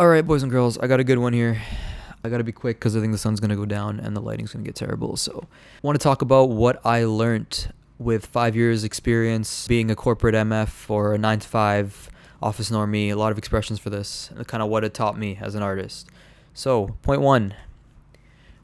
All right, boys and girls, I got a good one here. I gotta be quick because I think the sun's gonna go down and the lighting's gonna get terrible. So, I want to talk about what I learned with 5 years experience being a corporate MF or a 9 to 5 office normie. A lot of expressions for this, and kind of what it taught me as an artist. So, point one,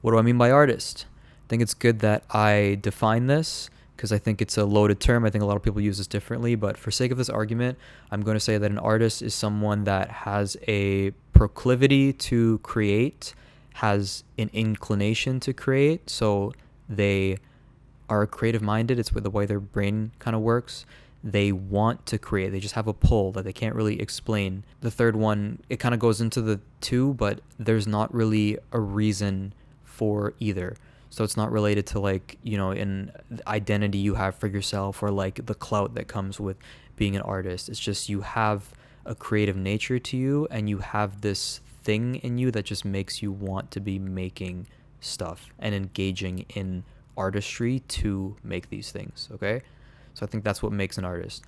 what do I mean by artist? I think it's good that I define this because I think it's a loaded term. I think a lot of people use this differently, but for sake of this argument, I'm going to say that an artist is someone that has a proclivity to create, has an inclination to create. So they are creative minded. It's with the way their brain kind of works. They want to create. They just have a pull that they can't really explain. The third one, it kind of goes into the two, but there's not really a reason for either. So it's not related to an identity you have for yourself or like the clout that comes with being an artist. It's just you have a creative nature to you and you have this thing in you that just makes you want to be making stuff and engaging in artistry to make these things, okay? So I think that's what makes an artist.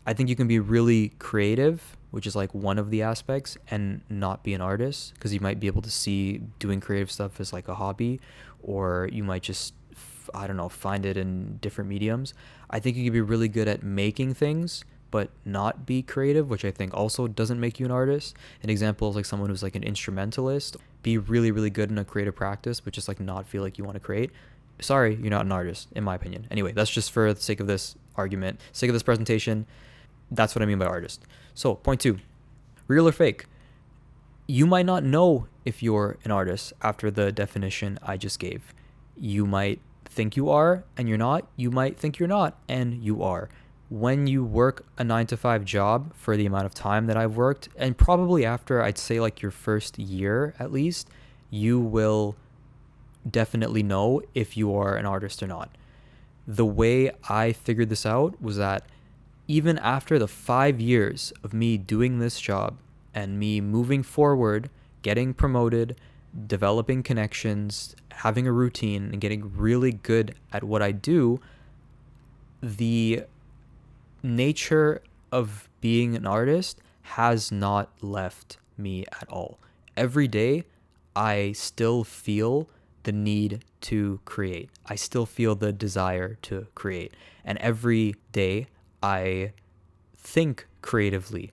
I think you can be really creative, which is like one of the aspects, and not be an artist because you might be able to see doing creative stuff as like a hobby, or you might just, I don't know, find it in different mediums. I think you can be really good at making things, but not be creative, which I think also doesn't make you an artist. An example is like someone who's like an instrumentalist, be really, really good in a creative practice, but just like not feel like you want to create. Sorry, you're not an artist, in my opinion. Anyway, that's just for the sake of this argument, sake of this presentation. That's what I mean by artist. So, point two, real or fake? You might not know if you're an artist after the definition I just gave. You might think you are and you're not. You might think you're not and you are. When you work a 9 to 5 job for the amount of time that I've worked, and probably after I'd say like your first year at least, you will definitely know if you are an artist or not. The way I figured this out was that even after the 5 years of me doing this job and me moving forward, getting promoted, developing connections, having a routine, and getting really good at what I do, the nature of being an artist has not left me at all. Every day, I still feel the need to create. I still feel the desire to create. And every day, I think creatively.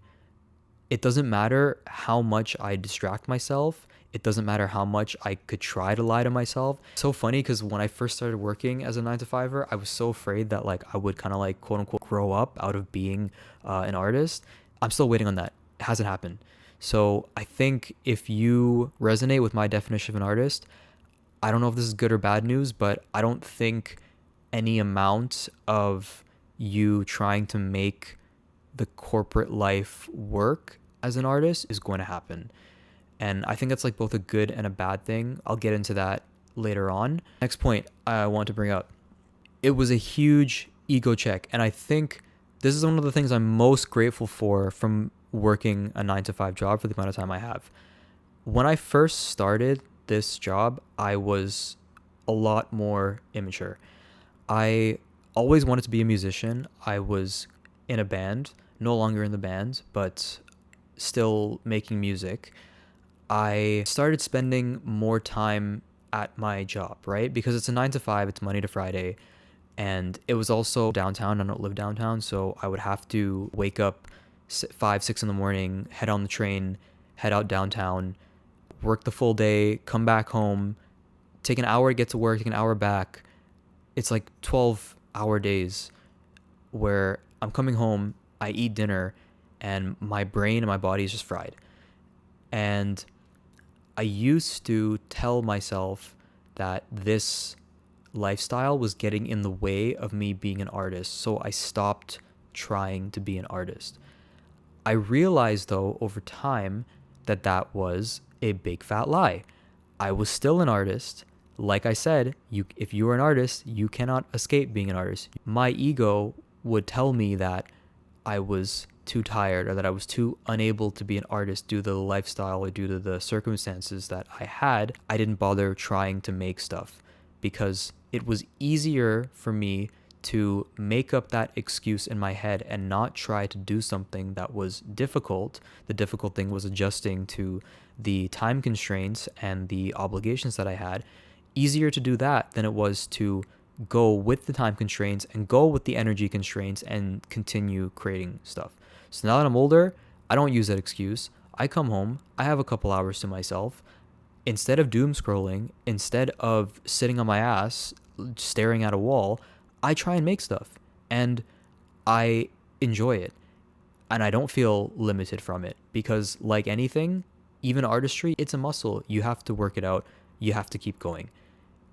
It doesn't matter how much I distract myself. It doesn't matter how much I could try to lie to myself. So funny because when I first started working as a 9 to 5er, I was so afraid that like I would kind of like quote unquote grow up out of being an artist. I'm still waiting on that. It hasn't happened. So I think if you resonate with my definition of an artist, I don't know if this is good or bad news, but I don't think any amount of you trying to make the corporate life work as an artist is going to happen. And I think that's like both a good and a bad thing. I'll get into that later on. Next point I want to bring up. It was a huge ego check. And I think this is one of the things I'm most grateful for from working a 9 to 5 job for the amount of time I have. When I first started this job, I was a lot more immature. I always wanted to be a musician. I was in a band, no longer in the band, but still making music. I started spending more time at my job, right? Because it's a 9 to 5, it's Monday to Friday. And it was also downtown. I don't live downtown, so I would have to wake up 5, 6 in the morning, head on the train, head out downtown, work the full day, come back home, take an hour to get to work, take an hour back. It's like 12-hour days where I'm coming home, I eat dinner, and my brain and my body is just fried. And I used to tell myself that this lifestyle was getting in the way of me being an artist, so I stopped trying to be an artist. I realized, though, over time that that was a big fat lie. I was still an artist. Like I said, if you are an artist, you cannot escape being an artist. My ego would tell me that I was too tired or that I was too unable to be an artist due to the lifestyle or due to the circumstances that I had. I didn't bother trying to make stuff because it was easier for me to make up that excuse in my head and not try to do something that was difficult. The difficult thing was adjusting to the time constraints and the obligations that I had. Easier to do that than it was to go with the time constraints and go with the energy constraints and continue creating stuff. So now that I'm older, I don't use that excuse. I come home, I have a couple hours to myself. Instead of doom scrolling, instead of sitting on my ass staring at a wall, I try and make stuff and I enjoy it. And I don't feel limited from it because, like anything, even artistry, it's a muscle. You have to work it out. You have to keep going.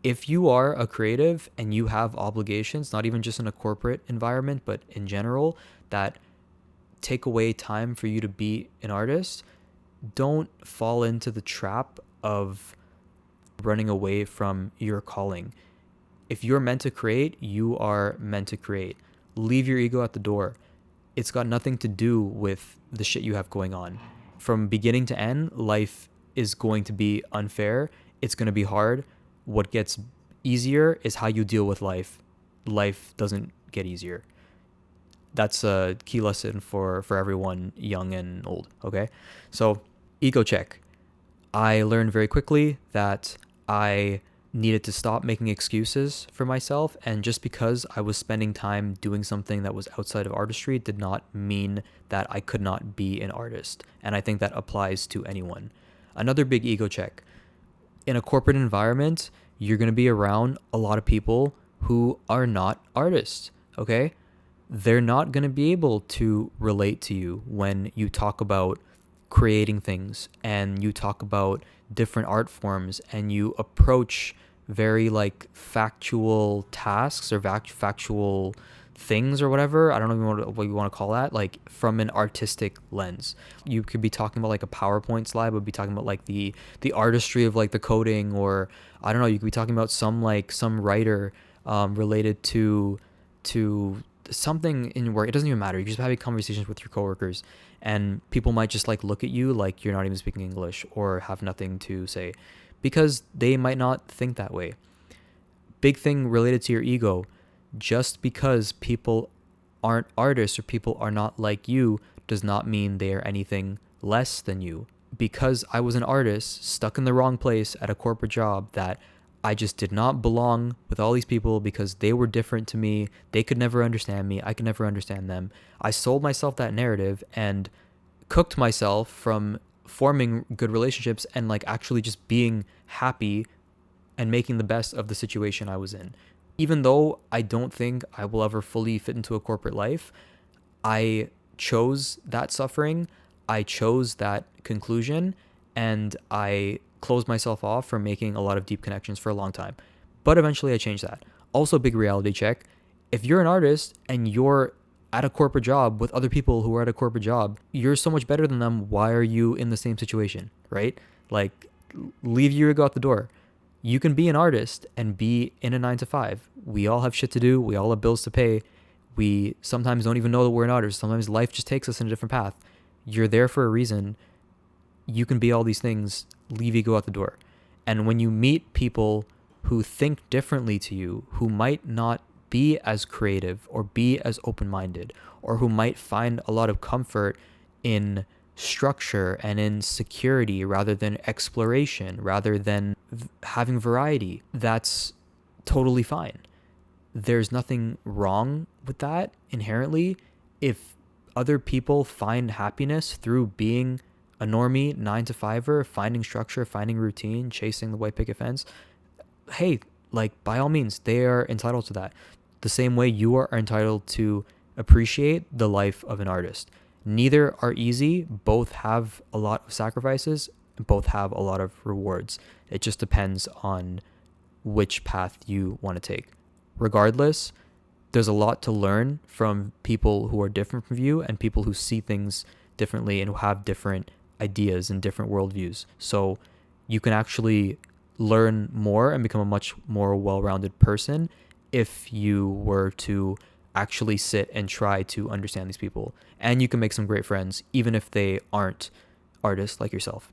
If you are a creative and you have obligations, not even just in a corporate environment, but in general, that take away time for you to be an artist, don't fall into the trap of running away from your calling. If you're meant to create, you are meant to create. Leave your ego at the door. It's got nothing to do with the shit you have going on. From beginning to end, life is going to be unfair. It's going to be hard. What gets easier is how you deal with life. Life doesn't get easier. That's a key lesson for everyone, young and old, okay? So, ego check. I learned very quickly that I needed to stop making excuses for myself, and just because I was spending time doing something that was outside of artistry did not mean that I could not be an artist, and I think that applies to anyone. Another big ego check. In a corporate environment, you're going to be around a lot of people who are not artists, okay? They're not going to be able to relate to you when you talk about creating things and you talk about different art forms and you approach very like factual tasks or factual things or whatever. I don't know what you want to call that, like from an artistic lens. You could be talking about like a PowerPoint slide, but be talking about like the artistry of like the coding, or I don't know, you could be talking about some writer related to something in your work. It doesn't even matter. You just having conversations with your coworkers and people might just like look at you like you're not even speaking English or have nothing to say because they might not think that way. Big thing related to your ego. Just because people aren't artists or people are not like you does not mean they are anything less than you. Because I was an artist stuck in the wrong place at a corporate job that I just did not belong with all these people because they were different to me. They could never understand me. I could never understand them. I sold myself that narrative and cooked myself from forming good relationships and like actually just being happy and making the best of the situation I was in. Even though I don't think I will ever fully fit into a corporate life, I chose that suffering. I chose that conclusion, and I closed myself off from making a lot of deep connections for a long time. But eventually I changed that. Also, big reality check. If you're an artist and you're at a corporate job with other people who are at a corporate job, you're so much better than them. Why are you in the same situation, right? Like, leave your ego at the door. You can be an artist and be in a 9-to-5. We all have shit to do. We all have bills to pay. We sometimes don't even know that we're an artist. Sometimes life just takes us in a different path. You're there for a reason. You can be all these things. Leave ego at the door. And when you meet people who think differently to you, who might not be as creative or be as open-minded, or who might find a lot of comfort in structure and in security rather than exploration, rather than having variety, that's totally fine. There's nothing wrong with that inherently. If other people find happiness through being a normie 9-to-5er, finding structure, finding routine, chasing the white picket fence, hey, like by all means, they are entitled to that. The same way you are entitled to appreciate the life of an artist. Neither are easy. Both have a lot of sacrifices. Both have a lot of rewards. It just depends on which path you want to take. Regardless, there's a lot to learn from people who are different from you and people who see things differently and who have different ideas and different worldviews. So you can actually learn more and become a much more well-rounded person if you were to actually sit and try to understand these people. And you can make some great friends, even if they aren't artists like yourself.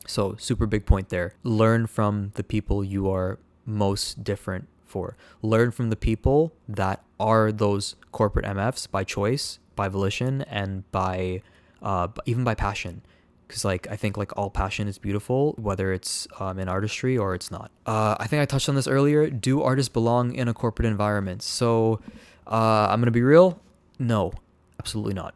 So super big point there. Learn from the people you are most different for. Learn from the people that are those corporate MFs by choice, by volition, and by even by passion. Because like I think like all passion is beautiful, whether it's in artistry or it's not. I think I touched on this earlier. Do artists belong in a corporate environment? So I'm gonna be real. No, absolutely not.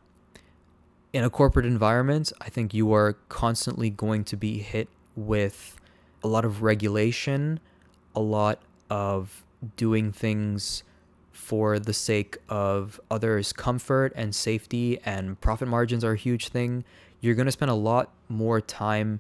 In a corporate environment, I think you are constantly going to be hit with a lot of regulation, a lot of doing things for the sake of others' comfort and safety, and profit margins are a huge thing. You're going to spend a lot more time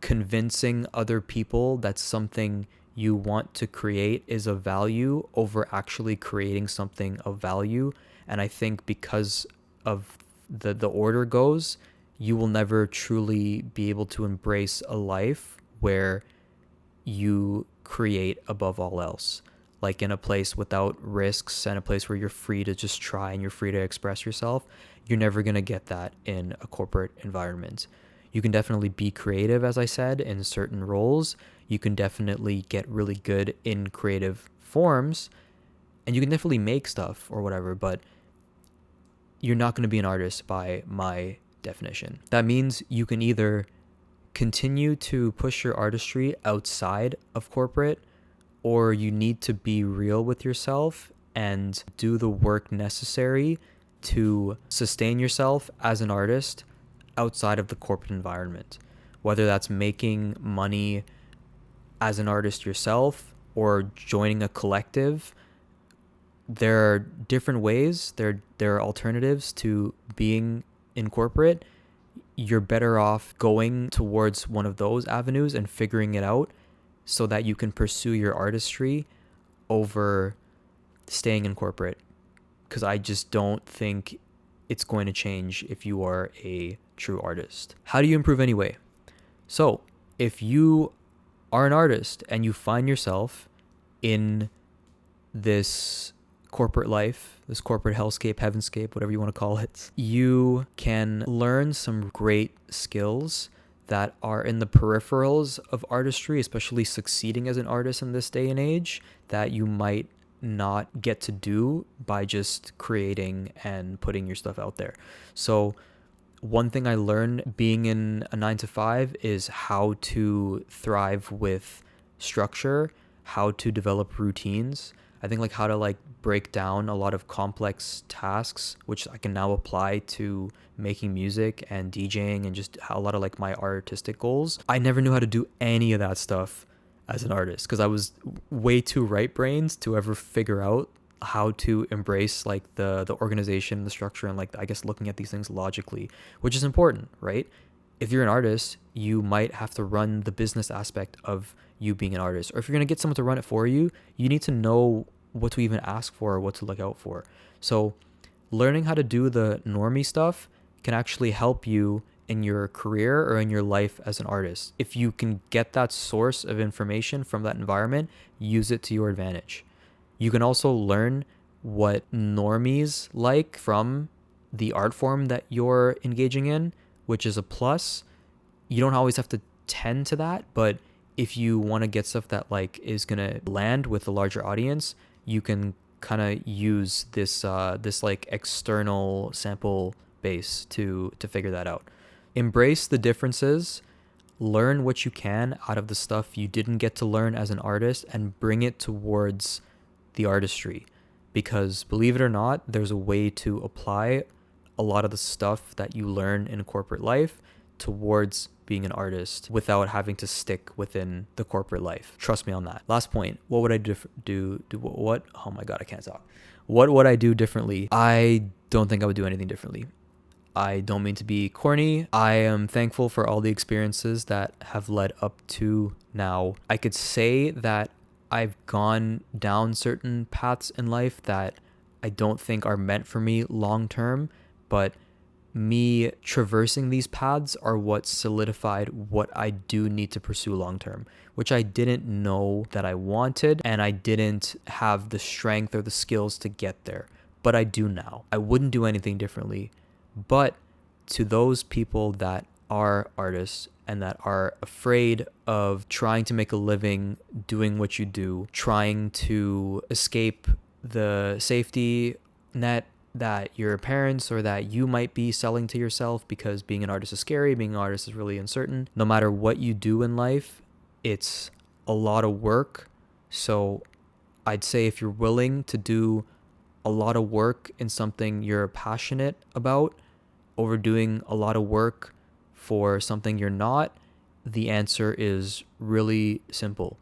convincing other people that something you want to create is of value over actually creating something of value. And I think because of the order goes, you will never truly be able to embrace a life where you create above all else, like in a place without risks and a place where you're free to just try and you're free to express yourself. You're never going to get that in a corporate environment. You can definitely be creative, as I said, in certain roles. You can definitely get really good in creative forms, and you can definitely make stuff or whatever, but you're not going to be an artist by my definition. That means you can either continue to push your artistry outside of corporate, or you need to be real with yourself and do the work necessary to sustain yourself as an artist outside of the corporate environment. Whether that's making money as an artist yourself or joining a collective, there are different ways, there are alternatives to being in corporate. You're better off going towards one of those avenues and figuring it out so that you can pursue your artistry over staying in corporate. Because I just don't think it's going to change if you are a true artist. How do you improve anyway? So if you are an artist and you find yourself in this corporate life, this corporate hellscape, heavenscape, whatever you want to call it, you can learn some great skills that are in the peripherals of artistry, especially succeeding as an artist in this day and age, that you might not get to do by just creating and putting your stuff out there. So one thing I learned being in a 9-to-5 is how to thrive with structure, how to develop routines. I think like how to like break down a lot of complex tasks, which I can now apply to making music and DJing and just a lot of like my artistic goals. I never knew how to do any of that stuff as an artist because I was way too right-brained to ever figure out how to embrace like the organization, the structure, and like I guess looking at these things logically, which is important, right? If you're an artist, you might have to run the business aspect of you being an artist. Or if you're going to get someone to run it for you, you need to know what to even ask for or what to look out for. So learning how to do the normie stuff can actually help you in your career or in your life as an artist. If you can get that source of information from that environment, use it to your advantage. You can also learn what normies like from the art form that you're engaging in, which is a plus. You don't always have to tend to that, but if you want to get stuff that like is going to land with a larger audience, you can kind of use this like external sample base to figure that out. Embrace the differences, learn what you can out of the stuff you didn't get to learn as an artist, and bring it towards the artistry. Because believe it or not, there's a way to apply a lot of the stuff that you learn in corporate life towards being an artist without having to stick within the corporate life. Trust me on that. Last point. What would I do? What? Oh my God, I can't talk. What would I do differently? I don't think I would do anything differently. I don't mean to be corny. I am thankful for all the experiences that have led up to now. I could say that I've gone down certain paths in life that I don't think are meant for me long term, but me traversing these paths are what solidified what I do need to pursue long term, which I didn't know that I wanted, and I didn't have the strength or the skills to get there, but I do now. I wouldn't do anything differently. But to those people that are artists and that are afraid of trying to make a living doing what you do, trying to escape the safety net that your parents or that you might be selling to yourself, because being an artist is scary, being an artist is really uncertain. No matter what you do in life, it's a lot of work. So I'd say if you're willing to do a lot of work in something you're passionate about over doing a lot of work for something you're not, the answer is really simple.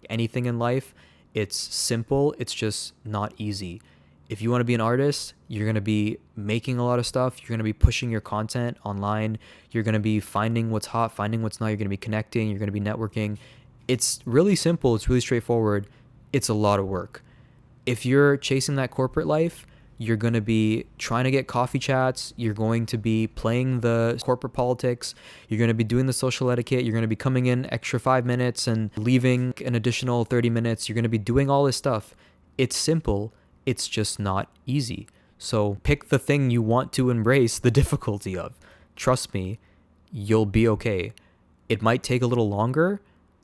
Anything in life, it's simple, it's just not easy. If you want to be an artist, you're going to be making a lot of stuff. You're going to be pushing your content online. You're going to be finding what's hot, finding what's not. You're going to be connecting. You're going to be networking. It's really simple. It's really straightforward. It's a lot of work. If you're chasing that corporate life, you're going to be trying to get coffee chats. You're going to be playing the corporate politics. You're going to be doing the social etiquette. You're going to be coming in extra 5 minutes and leaving an additional 30 minutes. You're going to be doing all this stuff. It's simple. It's just not easy. So pick the thing you want to embrace the difficulty of. Trust me, you'll be okay. It might take a little longer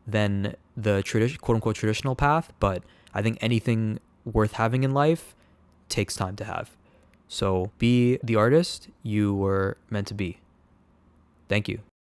than the quote unquote traditional path, but I think anything worth having in life takes time to have. So be the artist you were meant to be. Thank you.